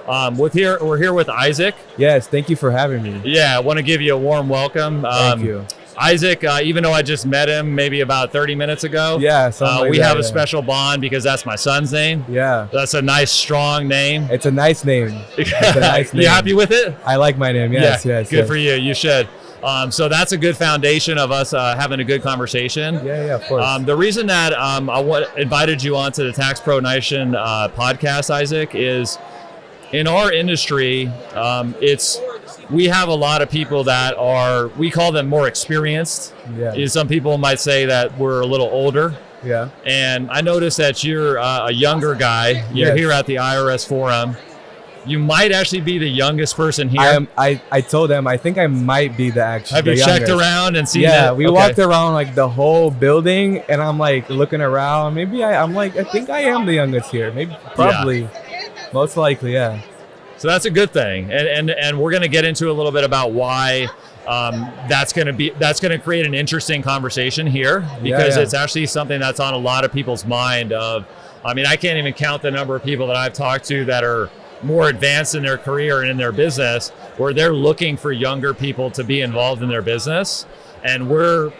We're here with Isaac. Yes, thank you for having me. Yeah, I want to give you a warm welcome. Thank you. Isaac, even though I just met him maybe about 30 minutes ago, Yeah, we have a special bond because that's my son's name. Yeah. That's a nice, strong name. It's a nice name. It's a nice name. You happy with it? I like my name, yes, yeah, yes. Good for you, you should. So that's a good foundation of us having a good conversation. Yeah, of course. The reason that invited you onto the Tax Pro Nation podcast, Isaac, is in our industry, we have a lot of people that we call them more experienced. Yeah. Some people might say that we're a little older. Yeah. And I noticed that you're a younger guy. You're here at the IRS Forum. You might actually be the youngest person here. I told them I think I might be the Have you checked around and seen Yeah, that? we walked around like the whole building, and I'm like looking around. Maybe I think I am the youngest here. Maybe, probably, most likely, yeah. So that's a good thing, and we're going to get into a little bit about why that's going to create an interesting conversation here, because it's actually something that's on a lot of people's mind. I can't even count the number of people that I've talked to that are more advanced in their career and in their business, where they're looking for younger people to be involved in their business. And we're,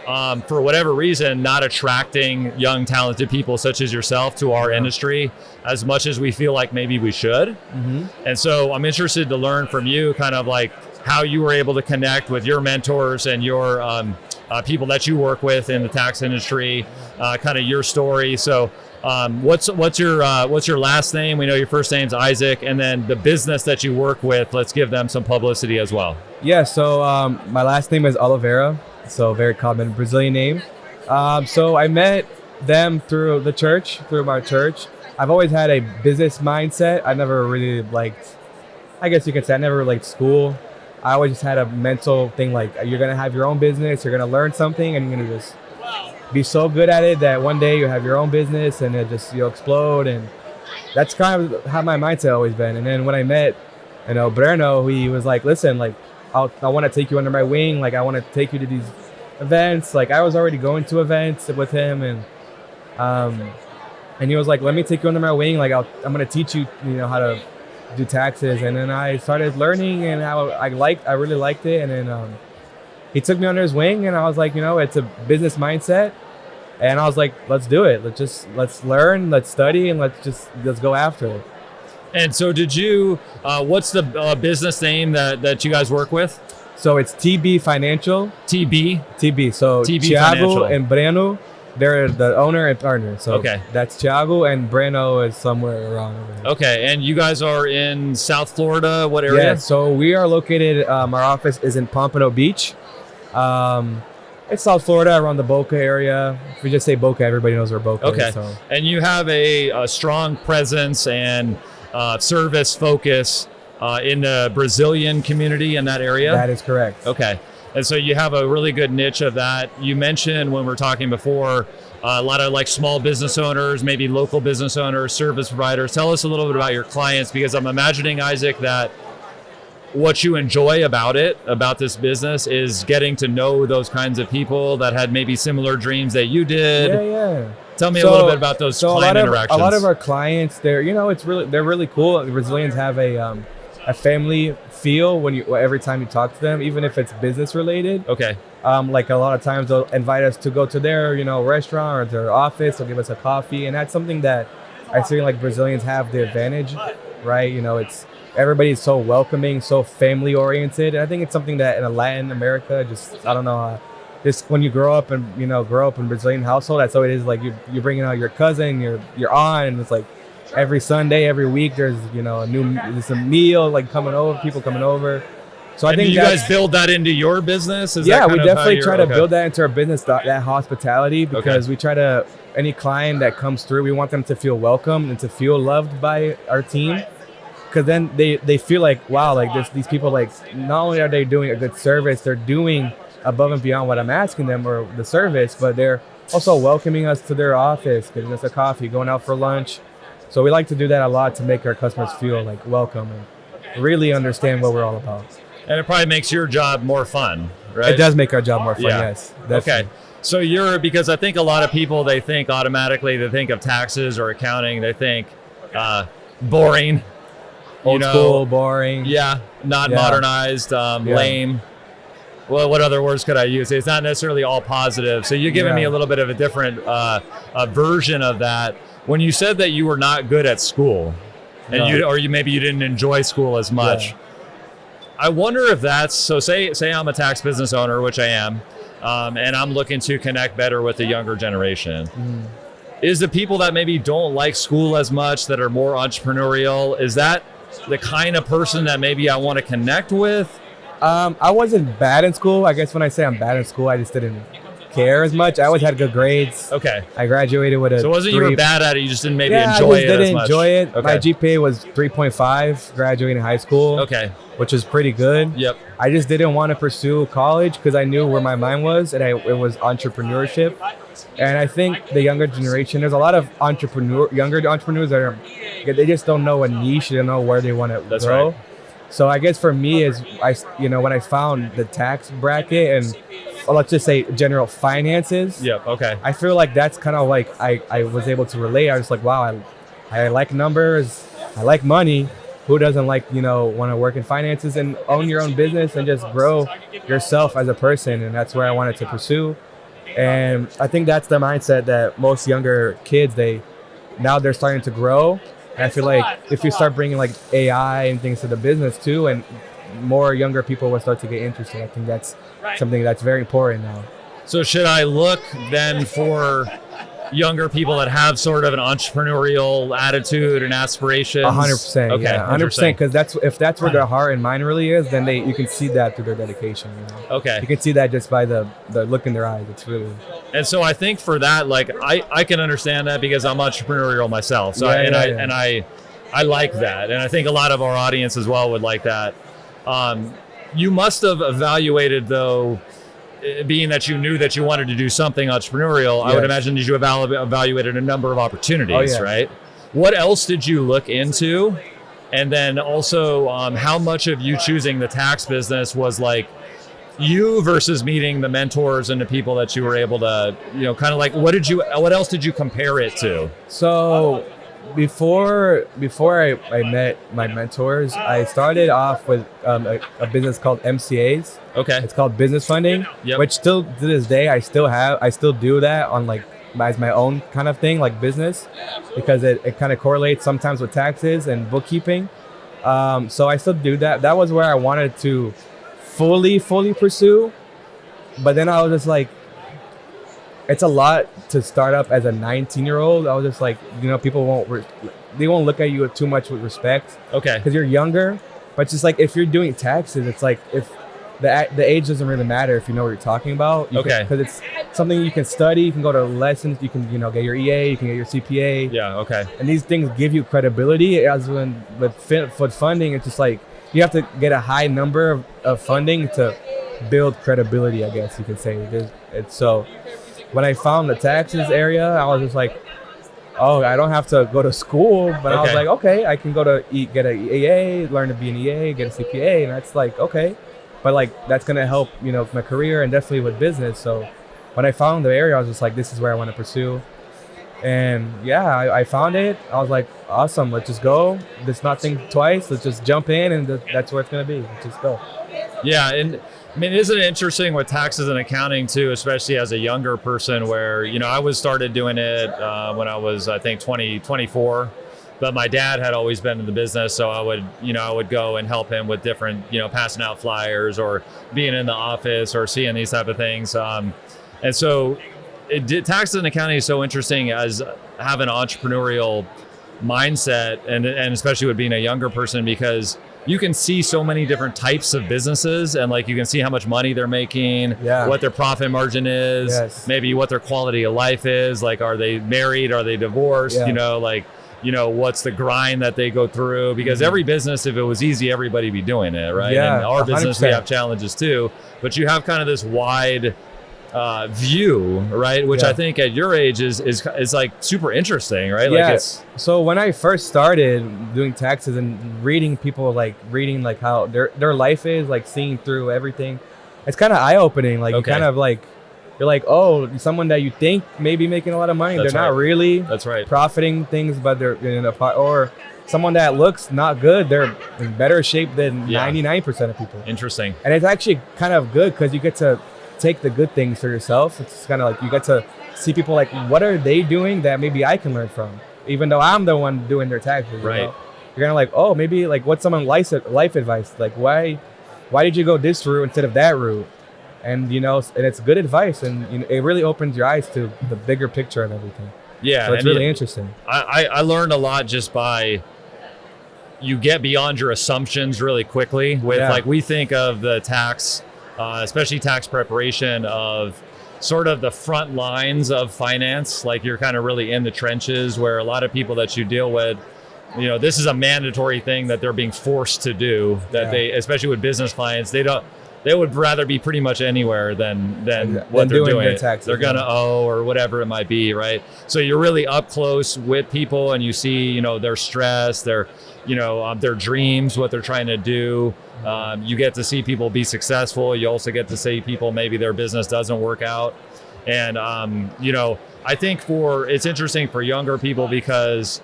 for whatever reason, not attracting young, talented people such as yourself to our industry as much as we feel like maybe we should. Mm-hmm. And so I'm interested to learn from you kind of like how you were able to connect with your mentors and your people that you work with in the tax industry, kind of your story. So what's your last name? We know your first name's Isaac, and then the business that you work with, let's give them some publicity as well. Yeah, so my last name is Olivera, so very common Brazilian name. So I met them through my church. I've always had a business mindset. I never really liked, I guess you could say, I never liked school. I always just had a mental thing like, you're going to have your own business, you're going to learn something, and you're going to just be so good at it that one day you have your own business and you'll explode. And that's kind of how my mindset always been. And then when I met, Breno, he was like, listen, like, I want to take you under my wing. Like, I want to take you to these events. Like, I was already going to events with him, and he was like, let me take you under my wing. Like, I'm going to teach you, how to do taxes. And then I started learning, and I really liked it. And then he took me under his wing, and I was like, it's a business mindset. And I was like, let's do it. Let's learn, let's study, and let's go after it. And so did you, what's the business name that you guys work with? So it's TB Financial. TB. So TB Thiago Financial. And Breno, they're the owner and partner. So okay. That's Thiago, and Breno is somewhere around over there. Okay, and you guys are in South Florida, what area? Yeah, so we are located, our office is in Pompano Beach. It's South Florida, around the Boca area. If we just say Boca, everybody knows where Boca is. So. And you have a strong presence and service focus in the Brazilian community in that area? That is correct. Okay. And so you have a really good niche of that. You mentioned when we were talking before, a lot of like small business owners, maybe local business owners, service providers. Tell us a little bit about your clients, because I'm imagining, Isaac, that what you enjoy about this business is getting to know those kinds of people that had maybe similar dreams that you did. Yeah. Tell me a little bit about those client interactions. A lot of our clients, they're really cool. The Brazilians have a family feel every time you talk to them, even if it's business related. Okay. Like a lot of times they'll invite us to go to their, restaurant or their office. They'll give us a coffee, and that's something that I feel like Brazilians have the advantage, right? Everybody's so welcoming, so family oriented. And I think it's something that in Latin America, I don't know, just when you grow up in Brazilian household, that's how it is. Like you're bringing out your cousin, your aunt, and it's like every Sunday, every week, there's there's a meal like people coming over. So I think you guys build that into your business. We definitely try to build that into our business, that hospitality, because we try to, any client that comes through, we want them to feel welcome and to feel loved by our team. Because then they feel like, wow, like these people, like, not only are they doing a good service, they're doing above and beyond what I'm asking them or the service, but they're also welcoming us to their office, giving us a coffee, going out for lunch. So we like to do that a lot to make our customers feel like welcome and really understand what we're all about. And it probably makes your job more fun, right? It does make our job more fun, yes. Definitely. Okay. So because I think a lot of people, they think automatically, they think of taxes or accounting, they think boring, Old school, boring. Yeah, not modernized, lame. Well, what other words could I use? It's not necessarily all positive. So you're giving me a little bit of a different version of that. When you said that you were not good at school, and maybe you didn't enjoy school as much. I wonder if that's so. Say I'm a tax business owner, which I am, and I'm looking to connect better with the younger generation. Is the people that maybe don't like school as much, that are more entrepreneurial, is that the kind of person that maybe I want to connect with? I wasn't bad in school. I guess when I say I'm bad in school, I just didn't care as much. I always had good grades. Okay. I graduated with a So it wasn't 3. you were bad at it, you just didn't maybe enjoy it I just as didn't much? enjoy it. Okay. My GPA was 3.5 graduating high school. Okay. Which is pretty good. Yep. I just didn't want to pursue college because I knew where my mind was, and it was entrepreneurship. And I think the younger generation, there's a lot of younger entrepreneurs that they just don't know a niche, they don't know where they want to grow. Right. So I guess for me is when I found the tax bracket and let's just say general finances. Yep. Okay. I feel like that's kind of like I was able to relate. I was like, wow, I like numbers, I like money. Who doesn't like, want to work in finances and own your own business and just grow yourself as a person? And that's where I wanted to pursue. And I think that's the mindset that most younger kids, they're starting to grow. And I feel like if you start bringing like AI and things to the business too, and more younger people will start to get interested. I think that's something that's very important now. So should I look then for younger people that have sort of an entrepreneurial attitude and aspirations? 100%. Okay, yeah, 100%. Because if that's where their heart and mind really is, then you can see that through their dedication. Okay. You can see that just by the look in their eyes. It's really. And so I think for that, like I can understand that because I'm entrepreneurial myself. So I like that, and I think a lot of our audience as well would like that. You must have evaluated though. Being that you knew that you wanted to do something entrepreneurial, I would imagine that you evaluated a number of opportunities, right? What else did you look into? And then also, how much of you choosing the tax business was like you versus meeting the mentors and the people that you were able to, kind of like, what else did you compare it to? So before I met my mentors, I started off with a business called MCAs. Okay. It's called business funding, which still to this day I still do that on like as my own kind of thing, like business, because it kind of correlates sometimes with taxes and bookkeeping. So I still do that. That was where I wanted to fully pursue, but then I was just like, it's a lot to start up as a 19-year-old. I was just like, people won't look at you too much with respect. Okay. Because you're younger, but it's just like if you're doing taxes, it's like if the age doesn't really matter if you know what you're talking about. Because it's something you can study, you can go to lessons, you can get your EA, you can get your CPA. Yeah. Okay. And these things give you credibility. As with funding, it's just like you have to get a high number of funding to build credibility, I guess you could say. It's so. When I found the taxes area, I was just like, oh, I don't have to go to school. But I was like, okay, I can go to get an EA, learn to be an EA, get a CPA. And that's like, okay. But like, that's going to help, my career and definitely with business. So when I found the area, I was just like, this is where I want to pursue. And yeah, I found it. I was like, awesome, let's just go. Let's not think twice. Let's just jump in and that's where it's going to be. Let's just go. Yeah. And I mean, isn't it interesting with taxes and accounting too, especially as a younger person where, I started doing it when I was, I think 24, but my dad had always been in the business. So I would go and help him with different, passing out flyers or being in the office or seeing these type of things. And so taxes and accounting is so interesting as having an entrepreneurial mindset and especially with being a younger person, because you can see so many different types of businesses and like you can see how much money they're making, what their profit margin is, maybe what their quality of life is, like are they married, are they divorced, what's the grind that they go through, because every business, if it was easy, everybody be doing it, right? And our business 100%. We have challenges too, but you have kind of this wide view, right? Which I think at your age is like super interesting, right? Yeah. Like so when I first started doing taxes and reading how their life is, like seeing through everything, it's kind of eye-opening. Like you kind of like, you're like, oh, someone that you think may be making a lot of money, That's they're right. not really That's right. profiting things, but they're in a pot, or someone that looks not good, they're in better shape than 99% of people. Interesting. And it's actually kind of good because you get to take the good things for yourself. It's kind of like you get to see people like, what are they doing that maybe I can learn from, even though I'm the one doing their taxes. Right. You know? You're kind of like, oh, maybe like what's someone's life advice? Like, why did you go this route instead of that route? And, you know, and it's good advice, and you know, it really opens your eyes to the bigger picture and everything. Yeah. So it's really interesting. I learned a lot just by, you get beyond your assumptions really quickly with like, we think of the tax, especially tax preparation, of sort of the front lines of finance. Like you're kind of really in the trenches, where a lot of people that you deal with, you know, this is a mandatory thing that they're being forced to do, that they, especially with business clients, they would rather be pretty much anywhere than what they're doing. They're gonna owe or whatever it might be, right? So you're really up close with people, and you see, you know, their stress, their dreams, what they're trying to do. You get to see people be successful. You also get to see people, maybe their business doesn't work out. And, you know, I think it's interesting for younger people, because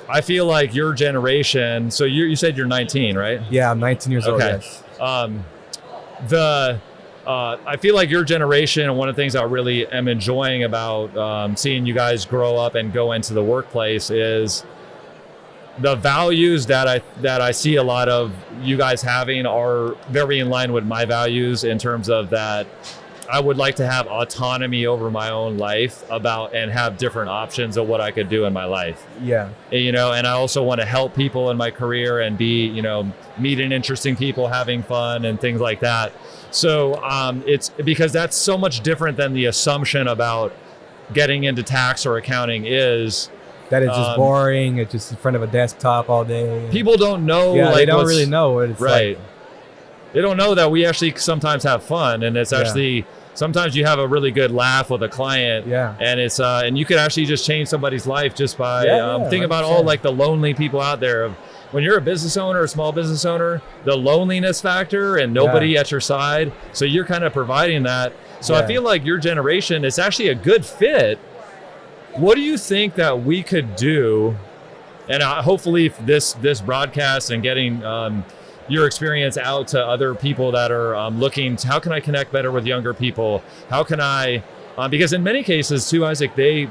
I feel like your generation, so you said you're 19, right? Yeah, I'm 19 years old, yes. I feel like your generation, and one of the things I really am enjoying about seeing you guys grow up and go into the workplace, is the values that I see a lot of you guys having are very in line with my values, in terms of that I would like to have autonomy over my own life and have different options of what I could do in my life. Yeah. You know, and I also want to help people in my career and be, you know, meeting interesting people, having fun and things like that. So it's because that's so much different than the assumption about getting into tax or accounting is. That it's just boring. It's just in front of a desktop all day. People don't know. Yeah, like, they don't really know what it's right. like. They don't know that we actually sometimes have fun, and it's actually sometimes you have a really good laugh with a client. Yeah. And it's and you could actually just change somebody's life just by thinking about 100%. all like the lonely people out there. When you're a business owner, a small business owner, the loneliness factor and nobody at your side. So you're kind of providing that. So I feel like your generation is actually a good fit. What do you think that we could do? And hopefully this broadcast and getting your experience out to other people that are looking to, how can I connect better with younger people? How can I, because in many cases too, Isaac, they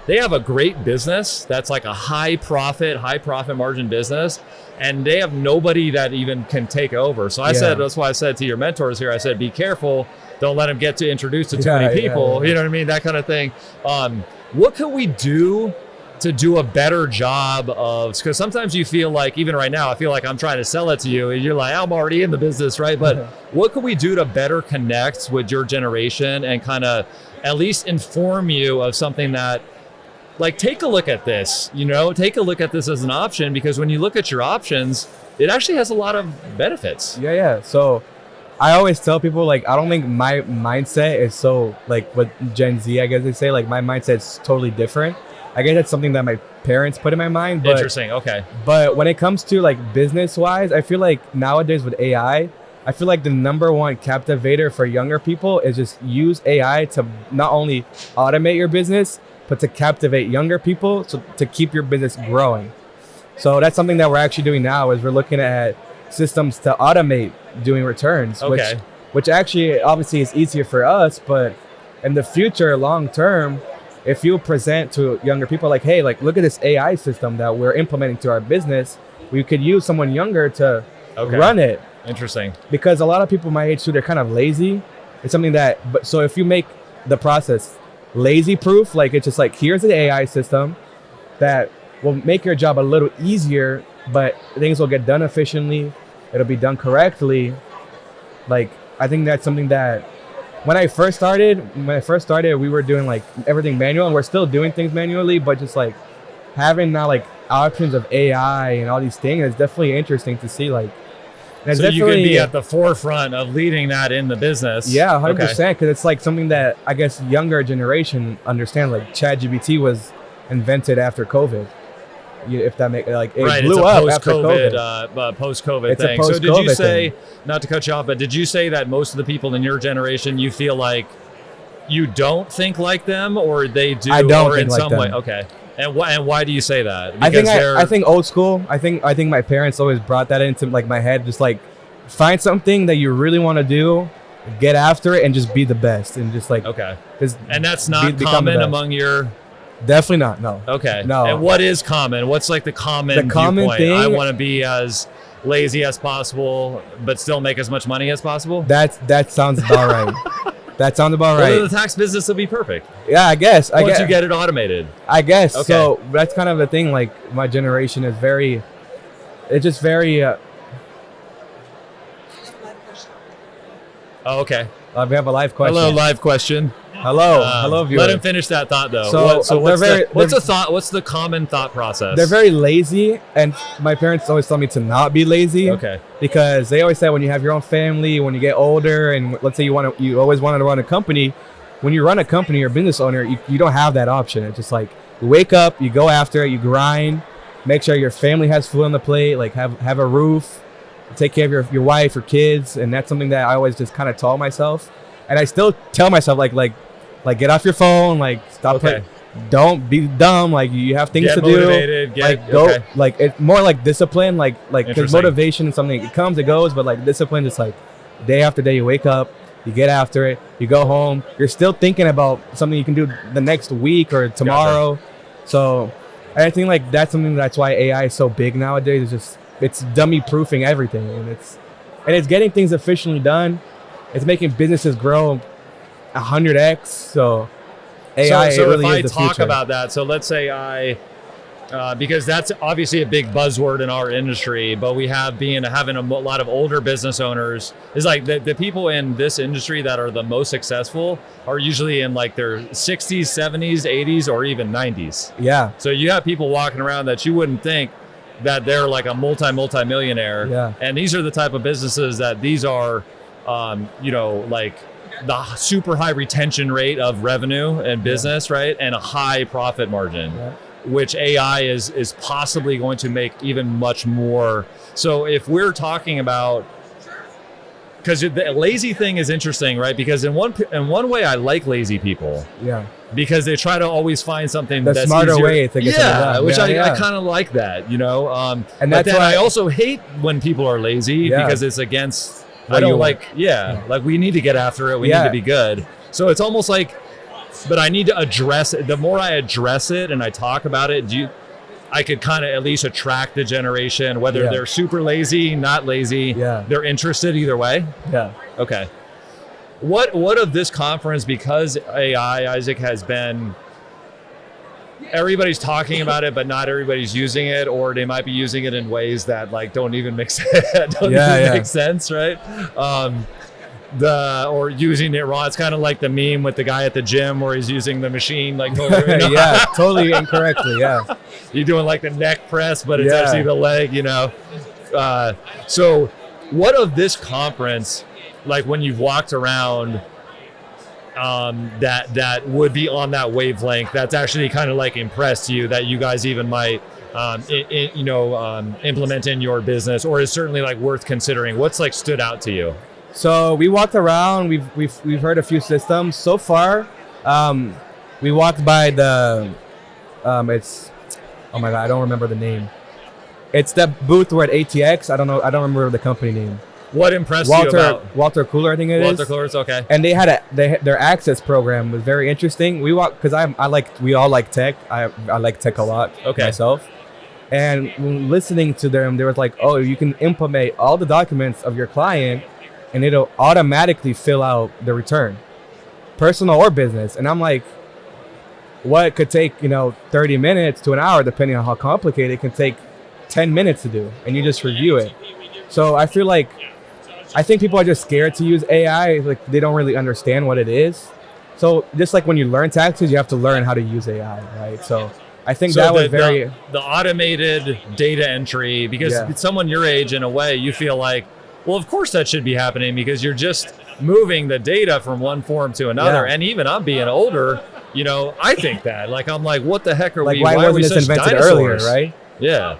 have a great business that's like a high profit margin business, and they have nobody that even can take over. So that's why I said to your mentors here, I said, be careful. Don't let them get to introduced to too many people. You know what I mean? That kind of thing. What can we do to do a better job of, because sometimes you feel like, even right now, I feel like I'm trying to sell it to you and you're like, I'm already in the business, right? But what can we do to better connect with your generation and kind of at least inform you of something that, like, take a look at this, you know, take a look at this as an option, because when you look at your options, it actually has a lot of benefits. Yeah. So I always tell people, like, I don't think my mindset is so, like, what Gen Z, I guess they say, like, my mindset's totally different. I guess that's something that my parents put in my mind. But, interesting. Okay. But when it comes to, like, business wise, I feel like nowadays with AI, I feel like the number one captivator for younger people is just use AI to not only automate your business, but to captivate younger people, so to keep your business growing. So that's something that we're actually doing now, is we're looking at systems to automate doing returns, which actually obviously is easier for us, but in the future, long term, if you present to younger people like, hey, like, look at this AI system that we're implementing to our business, we could use someone younger to run it. Interesting. Because a lot of people my age too, they're kind of lazy. It's something that, so if you make the process lazy proof, like, it's just like, here's an AI system that will make your job a little easier, but things will get done efficiently, it'll be done correctly. Like, I think that's something that when I first started, we were doing like everything manual, and we're still doing things manually, but just like having now like options of AI and all these things, it's definitely interesting to see. Like, so you could be at the forefront of leading that in the business. Yeah, 100%, because it's like something that I guess younger generation understand. Like, ChatGPT was invented after COVID. If that make like it right, blew it's a up after COVID. post-COVID It's a thing. So did you post-COVID say, thing. not to cut you off, but did you say that most of the people in your generation, you feel like you don't think like them, or they do? I don't or think in like some them. way? Okay. And why do you say that? I think old school. I think my parents always brought that into like my head. Just like find something that you really want to do, get after it, and just be the best. And just like okay. Just and that's not become the common best. among your. Definitely not. No. Okay. No. And what is common? What's like the common viewpoint? thing? I want to be as lazy as possible, but still make as much money as possible. That sounds about right. That sounds about right. Well, the tax business will be perfect. Yeah, I guess. Once you get it automated. I guess. Okay. So that's kind of the thing. Like my generation is very. It's just very. Oh, okay. We have a live question. Hello, live question. Hello, viewer. Let him finish that thought though. So what's the thought? What's the common thought process? They're very lazy, and my parents always tell me to not be lazy. Okay. Because they always say when you have your own family, when you get older, and let's say you always wanted to run a company. When you run a company, you're a business owner, you don't have that option. It's just like you wake up, you go after it, you grind, make sure your family has food on the plate, like have a roof, take care of your wife, your kids, and that's something that I always just kind of tell myself, and I still tell myself like get off your phone, like stop don't be dumb, like you have things to motivated, do, go like it's more like discipline, like because motivation is something, it comes, it goes, but like discipline is like day after day, you wake up, you get after it, you go home, you're still thinking about something you can do the next week or tomorrow. So I think like that's something that's why AI is so big nowadays. It's dummy proofing everything, and it's getting things efficiently done. It's making businesses grow 100x. So AI so really if I is the talk future. about that, so let's say because that's obviously a big buzzword in our industry, but we have having a lot of older business owners is like the people in this industry that are the most successful are usually in like their 60s, 70s, 80s, or even 90s. Yeah. So you have people walking around that you wouldn't think that they're like a multi-millionaire. Yeah. And these are the type of businesses that these are, like the super high retention rate of revenue and business, right? And a high profit margin. Yeah. Which AI is possibly going to make even much more. So if we're talking about, because the lazy thing is interesting, right? Because in one way, I like lazy people. Yeah. Because they try to always find something The that's smarter easier. way to get something done. Which Yeah, I kind of like that, And but that's then why I also hate when people are lazy because it's against. I don't like. Like we need to get after it. We need to be good. So it's almost like. But I need to address it. The more I address it and I talk about it, I could kind of at least attract the generation, whether they're super lazy, not lazy, they're interested either way. Yeah. Okay. What of this conference, because AI, Isaac, has been, everybody's talking about it, but not everybody's using it, or they might be using it in ways that like don't even make sense, right? Or using it wrong. It's kind of like the meme with the guy at the gym where he's using the machine like totally, totally incorrectly. Yeah. You're doing like the neck press, but it's actually the leg, So what of this conference, like when you've walked around, that would be on that wavelength, that's actually kind of like impressed you, that you guys even might implement in your business, or is certainly like worth considering? What's like stood out to you? So we walked around. We've heard a few systems so far. We walked by the it's, oh my god, I don't remember the name. It's the booth where at ATX. I don't remember the company name. What impressed you about Walter Cooler? I think it is. Walter Cooler's okay. And they had their access program was very interesting. We walked because we all like tech. I like tech a lot myself. And when listening to them, they was like, oh, you can implement all the documents of your client, and it'll automatically fill out the return, personal or business. And I'm like, what could take 30 minutes to an hour, depending on how complicated, it can take 10 minutes to do, and you just review it. So I think people are just scared to use AI. Like they don't really understand what it is. So just like when you learn taxes, you have to learn how to use AI, right? So I think that was the automated data entry, because someone your age, in a way, you feel like, well, of course that should be happening, because you're just moving the data from one form to another. And even I'm being older, I think that, like, I'm like, what the heck are we? Why wasn't this invented earlier, right? Yeah.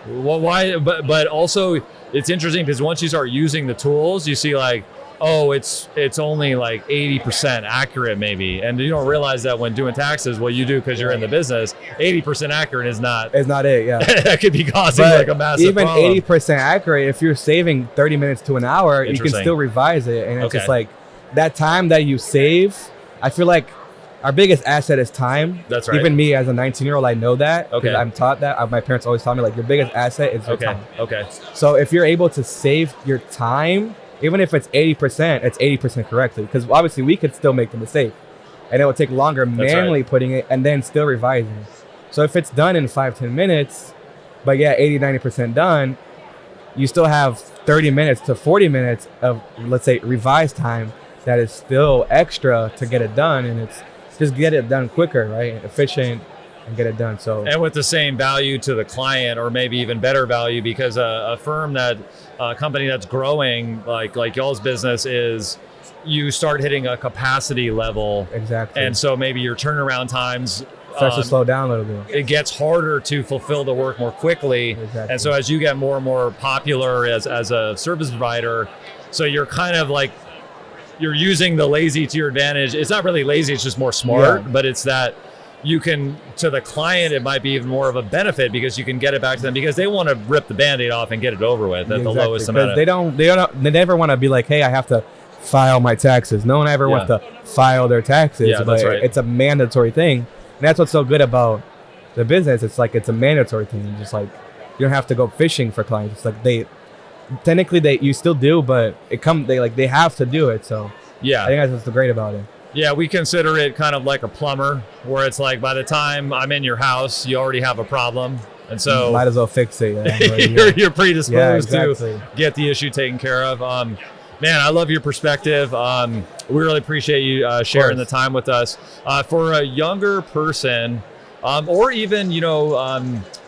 Well, why? But also, it's interesting because once you start using the tools, you see like, oh, it's only like 80% accurate maybe, and you don't realize that when doing taxes, what you do because you're in the business, 80% accurate is not. It's not it. Yeah. That could be causing like a massive even problem. 80% accurate, if you're saving 30 minutes to an hour, you can still revise it, and it's just like that time that you save. I feel like our biggest asset is time. That's right. Even me as a 19-year-old, I know that because Okay. I'm taught that. My parents always taught me like your biggest asset is your time. Okay. So if you're able to save your time, even if it's 80%, it's 80% correctly. Because obviously we could still make the mistake, and it will take longer manually putting it and then still revising. So if it's done in 5-10 minutes, but 80-90% done, you still have 30 minutes to 40 minutes of, let's say, revised time that is still extra to get it done, and it's just get it done quicker, right? Efficient, and get it done. So, and with the same value to the client, or maybe even better value, because a firm a company that's growing like y'all's business is, you start hitting a capacity level. Exactly. And so maybe your turnaround times starts to slow down a little bit. It gets harder to fulfill the work more quickly. Exactly. And so as you get more and more popular as a service provider, so you're kind of like, you're using the lazy to your advantage. It's not really lazy, it's just more smart, but it's that you can, to the client, it might be even more of a benefit because you can get it back to them because they want to rip the Band-Aid off and get it over with at the lowest amount. They never want to be like, hey, I have to file my taxes. No one ever wants to file their taxes. Yeah, that's right. It's a mandatory thing. And that's what's so good about the business. It's like, it's a mandatory thing. Just like, you don't have to go fishing for clients. It's like technically you still do, but they have to do it. So I think that's what's great about it. Yeah, we consider it kind of like a plumber, where it's like by the time I'm in your house, you already have a problem. And so might as well fix it. You're predisposed exactly. to get the issue taken care of. Man, I love your perspective. We really appreciate you sharing the time with us. For a younger person, or even,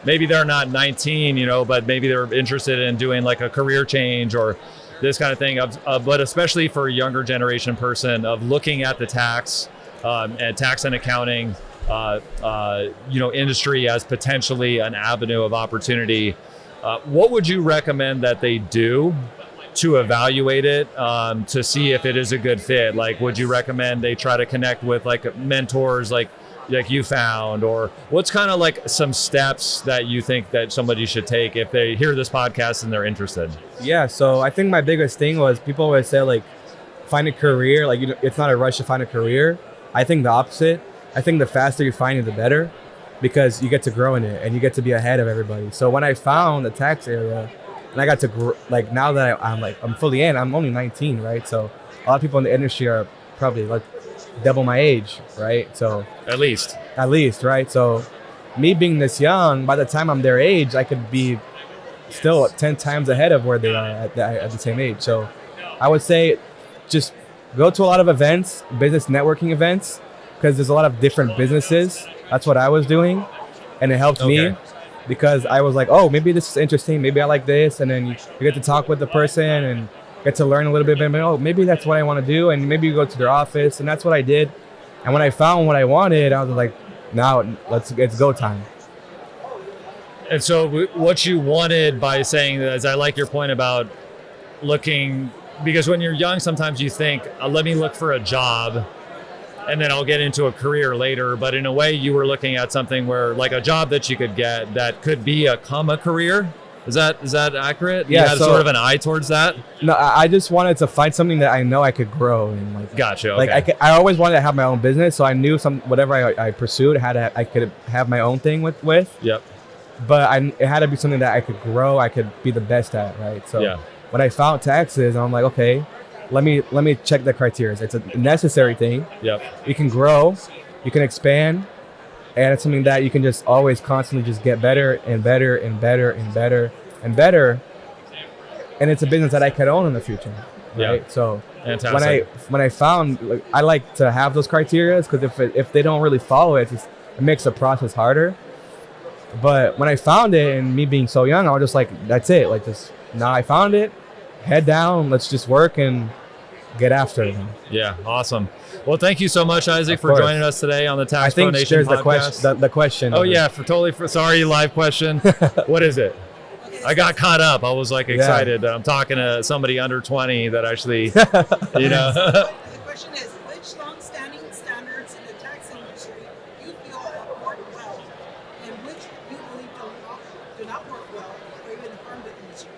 maybe they're not 19, but maybe they're interested in doing like a career change or this kind of thing, but especially for a younger generation person, of looking at the tax and accounting industry as potentially an avenue of opportunity. What would you recommend that they do to evaluate it, to see if it is a good fit? Like, would you recommend they try to connect with like mentors like you found, or what's kind of like some steps that you think that somebody should take if they hear this podcast and they're interested? Yeah, so I think my biggest thing was, people always say like, find a career, like, it's not a rush to find a career. I think the opposite. I think the faster you find it, the better, because you get to grow in it and you get to be ahead of everybody. So when I found the tax area, and I got to now that I'm fully in, I'm only 19, right? So a lot of people in the industry are probably like double my age, right? So at least, right? So me being this young, by the time I'm their age, I could be still 10 times ahead of where they are at the same age. So I would say just go to a lot of events, business networking events, because there's a lot of different businesses. That's what I was doing, and it helped me, because I was like, oh, maybe this is interesting, maybe I like this, and then you get to talk with the person and get to learn a little bit, oh, maybe that's what I want to do, and maybe you go to their office, and that's what I did. And when I found what I wanted, I was like, now it's go time. And so what you wanted by saying that is, I like your point about looking, because when you're young, sometimes you think, let me look for a job and then I'll get into a career later. But in a way, you were looking at something where, like, a job that you could get that could become a career. Is that accurate? Yeah, you had sort of an eye towards that? No, I just wanted to find something that I know I could grow in. Like, gotcha. Okay. Like I always wanted to have my own business, so I knew whatever I pursued I could have my own thing with. Yep. But it had to be something that I could grow, I could be the best at, right? So when I found taxes, I'm like, okay, let me check the criteria. It's a necessary thing. Yep. You can grow, you can expand, and it's something that you can just always constantly just get better and better and better and better and better. And it's a business that I could own in the future, right? Yeah. So fantastic. When I found, I like to have those criteria, because if they don't really follow it, it makes the process harder. But when I found it, and me being so young, I was just like, that's it. Like, just now I found it, head down, let's just work and get after it. Yeah, awesome. Well, thank you so much, Isaac, for joining us today on the Tax I think Pronation there's podcast. the question. Oh yeah, sorry, live question. What is it? I got caught up. I was like excited. I'm talking to somebody under 20 that actually, you know. The question is, which long-standing standards in the tax industry you feel have worked well, and which you believe do not work well, or even harm the industry?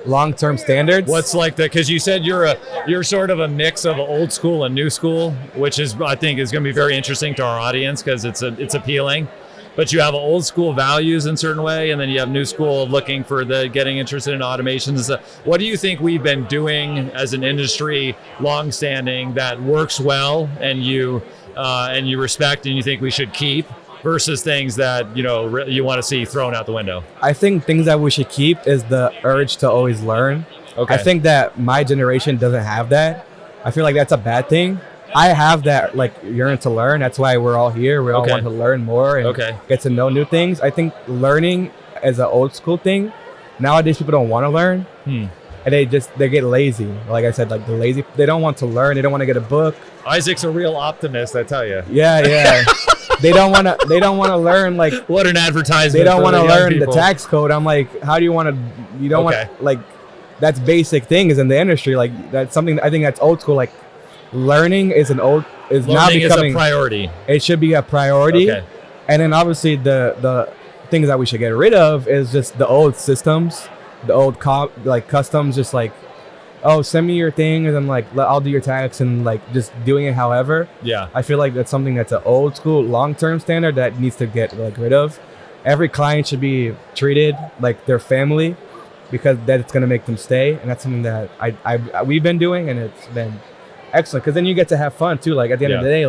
Long-term standards. What's like because you said you're sort of a mix of old school and new school, which is I think is going to be very interesting to our audience because it's appealing. But you have old school values in a certain way, and then you have new school looking for getting interested in automations. What do you think we've been doing as an industry, long-standing, that works well, and you respect, and you think we should keep, versus things that you want to see thrown out the window? I think things that we should keep is the urge to always learn. Okay. I think that my generation doesn't have that. I feel like that's a bad thing. I have that yearn to learn. That's why we're all here. We all want to learn more and get to know new things. I think learning is an old school thing. Nowadays, people don't want to learn, and they get lazy. Like I said, they're lazy. They don't want to learn. They don't want to get a book. Isaac's a real optimist, I tell you. Yeah. They don't want to learn what an advertisement. They don't want to learn the tax code. I'm like, how do you want to? You don't want that's basic things in the industry. That's something I think that's old school. Learning is now becoming a priority. It should be a priority. Okay. And then obviously the things that we should get rid of is just the old systems, the old customs, just send me your thing and then I'll do your tax and just doing it however. Yeah. I feel like that's something that's an old school long-term standard that needs to get rid of. Every client should be treated like their family because that's going to make them stay, and that's something that we've been doing, and it's been excellent because then you get to have fun too. At the end of the day,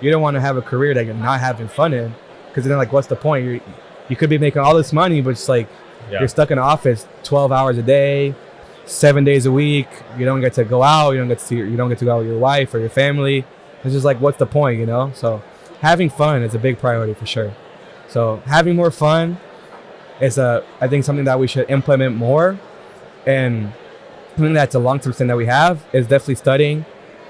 you don't want to have a career that you're not having fun in, because then what's the point? You could be making all this money, but it's you're stuck in an office 12 hours a day, 7 days a week. You don't get to go out. You don't get to go out with your wife or your family. It's just what's the point, So having fun is a big priority for sure. So having more fun is I think something that we should implement more, and something that's a long-term thing that we have is definitely studying.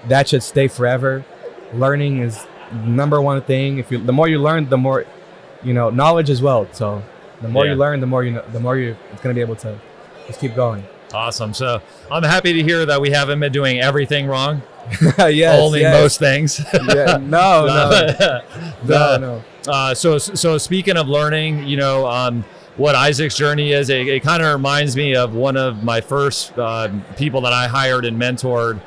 That should stay forever. Learning is number one thing. The more you learn, the more knowledge as well. So the more you learn, the more you're going to be able to just keep going. Awesome. So I'm happy to hear that we haven't been doing everything wrong. Yes, only most things. Yeah, no. So speaking of learning, what Isaac's journey is, it kind of reminds me of one of my first people that I hired and mentored.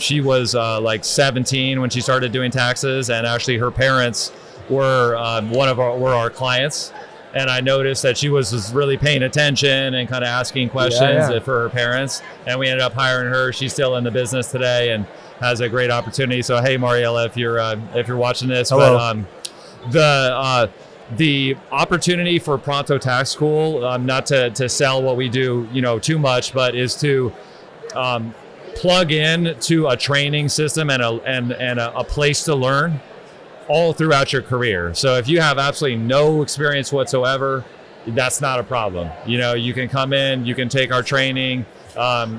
She was 17 when she started doing taxes, and actually her parents were our clients. And I noticed that she was really paying attention and kind of asking questions for her parents. And we ended up hiring her. She's still in the business today and has a great opportunity. So hey, Mariela, if you're watching this, hello. But the opportunity for Pronto Tax School, not to sell what we do, too much, but is to plug in to a training system and a place to learn all throughout your career. So if you have absolutely no experience whatsoever, that's not a problem. You can come in, you can take our training,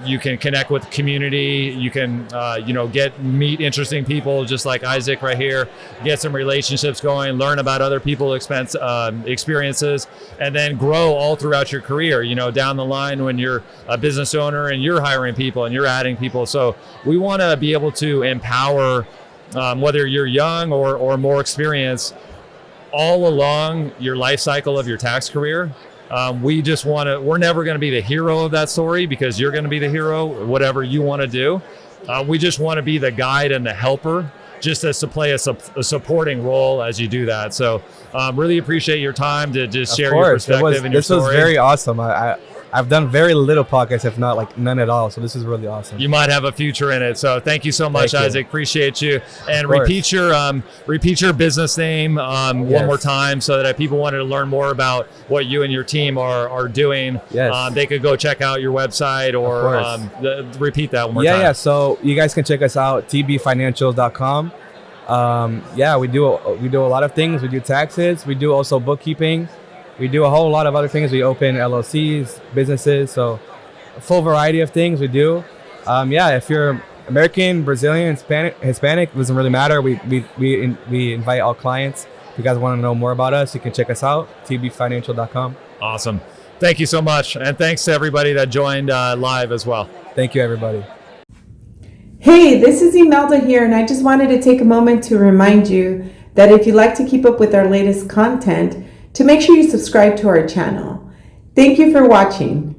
you can connect with the community, you can meet interesting people just like Isaac right here, get some relationships going, learn about other people's experiences, and then grow all throughout your career, down the line when you're a business owner and you're hiring people and you're adding people. So we want to be able to empower whether you're young or more experienced, all along your life cycle of your tax career. We're never going to be the hero of that story, because you're going to be the hero, whatever you want to do. We just want to be the guide and the helper, just as to play a supporting role as you do that. So really appreciate your time to just share your perspective and your story. This was very awesome. I've done very little podcasts, if not none at all. So this is really awesome. You might have a future in it. So thank you so much, Isaac. Appreciate you. And repeat your business name one more time, so that if people wanted to learn more about what you and your team are doing, they could go check out your website or repeat that one more time. Yeah. So you guys can check us out, tbfinancials.com. We do a lot of things. We do taxes. We do also bookkeeping. We do a whole lot of other things. We open LLCs, businesses, so a full variety of things we do. If you're American, Brazilian, Hispanic doesn't really matter. We invite all clients. If you guys want to know more about us, you can check us out, tbfinancial.com. Awesome. Thank you so much. And thanks to everybody that joined live as well. Thank you, everybody. Hey, this is Imelda here, and I just wanted to take a moment to remind you that if you'd like to keep up with our latest content, to make sure you subscribe to our channel. Thank you for watching.